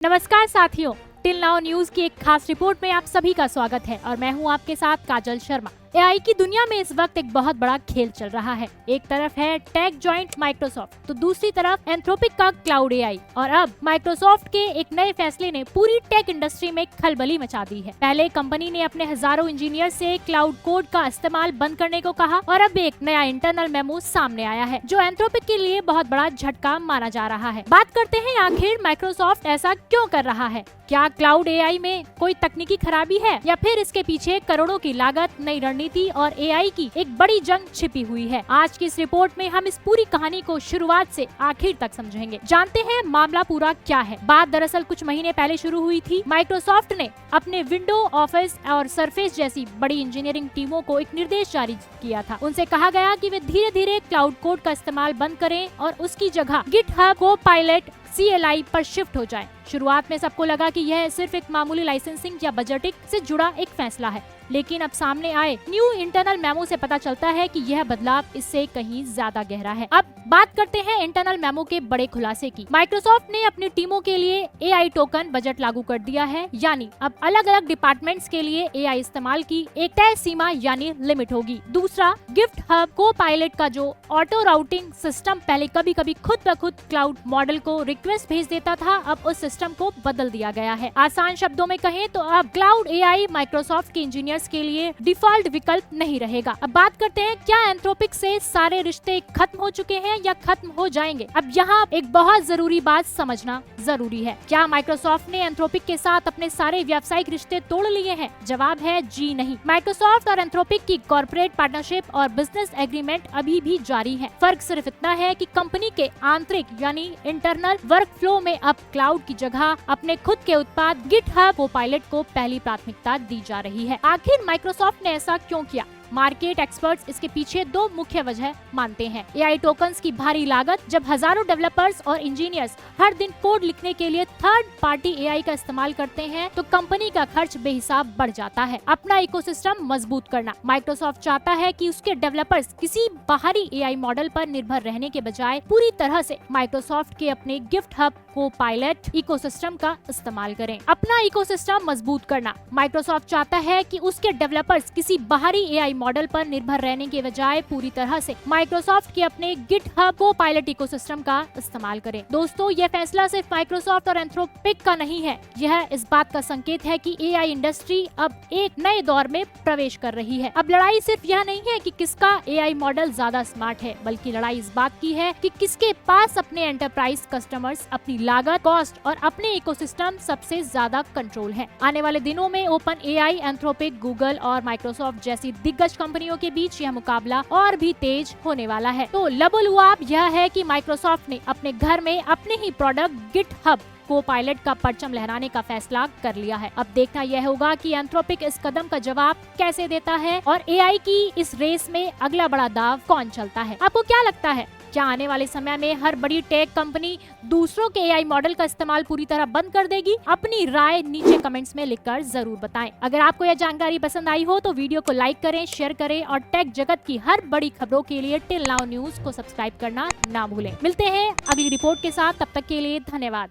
नमस्कार साथियों, till now news की एक खास रिपोर्ट में आप सभी का स्वागत है और मैं हूं आपके साथ काजल शर्मा। एआई की दुनिया में इस वक्त एक बहुत बड़ा खेल चल रहा है। एक तरफ है टेक जॉइंट माइक्रोसॉफ्ट, तो दूसरी तरफ एंथ्रोपिक का क्लाउड एआई। और अब माइक्रोसॉफ्ट के एक नए फैसले ने पूरी टेक इंडस्ट्री में खलबली मचा दी है। पहले कंपनी ने अपने हजारों इंजीनियर से क्लाउड कोड का इस्तेमाल बंद करने को कहा और अब एक नया इंटरनल मेमो सामने आया है जो एंथ्रोपिक के लिए बहुत बड़ा झटका माना जा रहा है। बात करते हैं आखिर माइक्रोसॉफ्ट ऐसा क्यों कर रहा है। क्या क्लाउड एआई में कोई तकनीकी खराबी है या फिर इसके पीछे करोड़ों की लागत, नई रणनीति और एआई की एक बड़ी जंग छिपी हुई है। आज की इस रिपोर्ट में हम इस पूरी कहानी को शुरुआत से आखिर तक समझेंगे। जानते हैं मामला पूरा क्या है। बात दरअसल कुछ महीने पहले शुरू हुई थी। माइक्रोसॉफ्ट ने अपने विंडो, ऑफिस और सरफेस जैसी बड़ी इंजीनियरिंग टीमों को एक निर्देश जारी किया था। उनसे कहा गया कि वे धीरे धीरे क्लाउड कोड का इस्तेमाल बंद करें और उसकी जगह गिटहब, कोपायलट, CLI पर शिफ्ट हो जाए। शुरुआत में सबको लगा कि यह सिर्फ एक मामूली लाइसेंसिंग या बजटिंग से जुड़ा एक फैसला है, लेकिन अब सामने आए न्यू इंटरनल मेमो से पता चलता है कि यह बदलाव इससे कहीं ज्यादा गहरा है। अब बात करते हैं इंटरनल मेमो के बड़े खुलासे की। माइक्रोसॉफ्ट ने अपनी टीमों के लिए AI टोकन बजट लागू कर दिया है, यानी अब अलग अलग डिपार्टमेंट्स के लिए AI इस्तेमाल की एक तय सीमा यानी लिमिट होगी। दूसरा, गिफ्ट हब, कोपायलट का जो ऑटो राउटिंग सिस्टम पहले कभी कभी खुद ब खुद क्लाउड मॉडल को रिक्वेस्ट भेज देता था, अब उस सिस्टम को बदल दिया गया है। आसान शब्दों में कहें तो अब क्लाउड AI माइक्रोसॉफ्ट के इंजीनियर्स के लिए डिफॉल्ट विकल्प नहीं रहेगा। अब बात करते हैं, क्या एंथ्रोपिक से सारे रिश्ते खत्म हो चुके हैं या खत्म हो जाएंगे। अब यहाँ एक बहुत जरूरी बात समझना जरूरी है। क्या माइक्रोसॉफ्ट ने एंथ्रोपिक के साथ अपने सारे व्यावसायिक रिश्ते तोड़ लिए हैं? जवाब है जी नहीं। माइक्रोसॉफ्ट और एंथ्रोपिक की कॉर्पोरेट पार्टनरशिप और बिजनेस एग्रीमेंट अभी भी जारी है। फर्क सिर्फ इतना है कि कंपनी के आंतरिक यानी इंटरनल वर्क फ्लो में अब क्लाउड की जगह अपने खुद के उत्पाद गिटहब, कोपायलट को पहली प्राथमिकता दी जा रही है। आखिर माइक्रोसॉफ्ट ने ऐसा क्यों किया? मार्केट एक्सपर्ट्स इसके पीछे दो मुख्य वजह मानते हैं। AI टोकन्स की भारी लागत। जब हजारों डेवलपर्स और इंजीनियर्स हर दिन कोड लिखने के लिए थर्ड पार्टी AI का इस्तेमाल करते हैं तो कंपनी का खर्च बेहिसाब बढ़ जाता है। अपना इकोसिस्टम मजबूत करना। माइक्रोसॉफ्ट चाहता है कि उसके डेवलपर्स किसी बाहरी AI मॉडल पर निर्भर रहने के बजाय पूरी तरह से माइक्रोसॉफ्ट के अपने गिफ्ट हब, कोपायलट इकोसिस्टम का इस्तेमाल करें। अपना इकोसिस्टम मजबूत करना। माइक्रोसॉफ्ट चाहता है कि उसके डेवलपर्स किसी बाहरी AI मॉडल पर निर्भर रहने के बजाय पूरी तरह से माइक्रोसॉफ्ट के अपने गिटहब, कोपायलट इकोसिस्टम का इस्तेमाल करें। दोस्तों, यह फैसला सिर्फ माइक्रोसॉफ्ट और एंथ्रोपिक का नहीं है, यह इस बात का संकेत है कि AI इंडस्ट्री अब एक नए दौर में प्रवेश कर रही है। अब लड़ाई सिर्फ यह नहीं है कि किसका AI मॉडल ज्यादा स्मार्ट है, बल्कि लड़ाई इस बात की है कि किसके पास अपने एंटरप्राइज कस्टमर्स, अपनी लागत, कॉस्ट और अपने इकोसिस्टम सबसे ज्यादा कंट्रोल है। आने वाले दिनों में ओपन AI, एंथ्रोपिक, गूगल और माइक्रोसॉफ्ट जैसी दिग्गज कंपनियों के बीच यह मुकाबला और भी तेज होने वाला है। तो लबोलुआब यह है कि माइक्रोसॉफ्ट ने अपने घर में अपने ही प्रोडक्ट गिटहब, कोपायलट का परचम लहराने का फैसला कर लिया है। अब देखना यह होगा कि एंथ्रोपिक इस कदम का जवाब कैसे देता है और AI की इस रेस में अगला बड़ा दाव कौन चलता है। आपको क्या लगता है? क्या आने वाले समय में हर बड़ी टेक कंपनी दूसरों के AI मॉडल का इस्तेमाल पूरी तरह बंद कर देगी? अपनी राय नीचे कमेंट्स में लिखकर जरूर बताएं। अगर आपको यह जानकारी पसंद आई हो तो वीडियो को लाइक करें, शेयर करें और टेक जगत की हर बड़ी खबरों के लिए टिल नाउ न्यूज को सब्सक्राइब करना ना भूलें। मिलते हैं अगली रिपोर्ट के साथ, तब तक के लिए धन्यवाद।